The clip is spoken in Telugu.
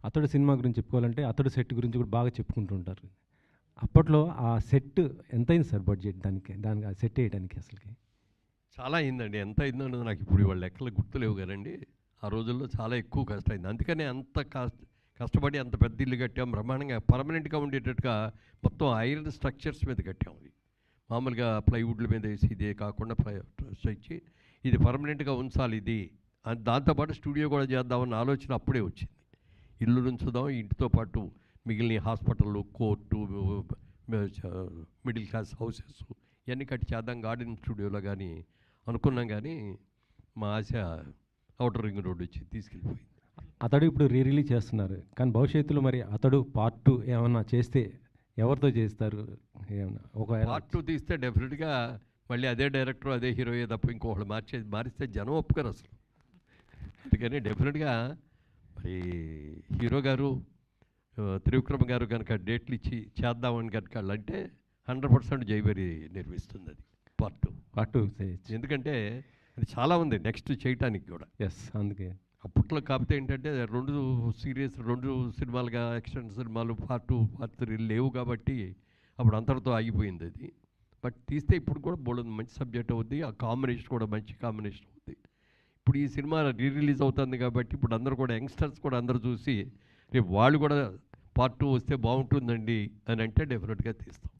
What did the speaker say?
అతడు సినిమా గురించి చెప్పుకోవాలంటే అతడు సెట్ గురించి కూడా బాగా చెప్పుకుంటూ ఉంటారు. అప్పట్లో ఆ సెట్ ఎంతైంది సార్ బడ్జెట్ దానికి ఆ సెట్ వేయడానికి అసలుకి? చాలా అయిందండి. ఎంత అయిందన్నది నాకు ఇప్పుడు ఇవాళ లెక్కలు గుర్తులేవు కదండి. ఆ రోజుల్లో చాలా ఎక్కువ కష్టమైంది. అందుకనే అంత కష్టపడి అంత పెద్ద ఇల్లు కట్టాం. బ్రహ్మాండంగా పర్మనెంట్గా ఉండేటట్టుగా మొత్తం ఐరన్ స్ట్రక్చర్స్ మీద కట్టాం. అది మామూలుగా ప్లైవుడ్ల మీద వేసి ఇదే కాకుండా ఇచ్చి ఇది పర్మనెంట్గా ఉంచాలి ఇది. దాంతోపాటు స్టూడియో కూడా చేద్దామన్న ఆలోచన అప్పుడే వచ్చింది. ఇల్లు ఉంచుదాం, ఇంటితో పాటు మిగిలిన హాస్పిటళ్ళు, కోర్టు, మిడిల్ క్లాస్ హౌసెస్ ఇవన్నీ కట్టి చేద్దాం గార్డెన్ స్టూడియోలో కానీ అనుకున్నాం. కానీ మా ఆశ అవుటర్ రింగ్ రోడ్ వచ్చి తీసుకెళ్ళిపోయింది. అతడు ఇప్పుడు రిలీజ్ చేస్తున్నారు, కానీ భవిష్యత్తులో మరి అతడు పార్ట్ 2 ఏమన్నా చేస్తే ఎవరితో చేస్తారు? ఏమన్నా ఒకవేళ పార్ట్ 2 తీస్తే డెఫినెట్గా మళ్ళీ అదే డైరెక్టర్ అదే హీరోయే తప్ప ఇంకొకళ్ళు మారిస్తే జనం ఒప్పుకోరు అసలు. అందుకని డెఫినెట్గా మరి హీరో గారు త్రివిక్రమ్ గారు కనుక డేట్లు ఇచ్చి చేద్దామని కనుక అంటే 100% జైవేరి నిర్మిస్తుంది అది పార్ట్ 2. ఎందుకంటే అది చాలా ఉంది నెక్స్ట్ చేయటానికి కూడా. ఎస్, అందుకే అప్పట్లో కాకపోతే ఏంటంటే 2 సినిమాలుగా యాక్షన్ సినిమాలు పార్ట్ 2 పార్ట్ 3 లేవు కాబట్టి అప్పుడు అంతటితో ఆగిపోయింది అది. బట్ తీస్తే ఇప్పుడు కూడా బోల్డ్ మంచి సబ్జెక్ట్ అవుద్ది. ఆ కాంబినేషన్ కూడా మంచి కాంబినేషన్ అవుద్ది. ఇప్పుడు ఈ సినిమా రిలీజ్ అవుతుంది కాబట్టి ఇప్పుడు అందరూ కూడా యంగ్స్టర్స్ కూడా అందరూ చూసి రేపు వాళ్ళు కూడా పార్ట్ 2 వస్తే బాగుంటుందండి అని అంటే డెఫినెట్గా తీస్తాం.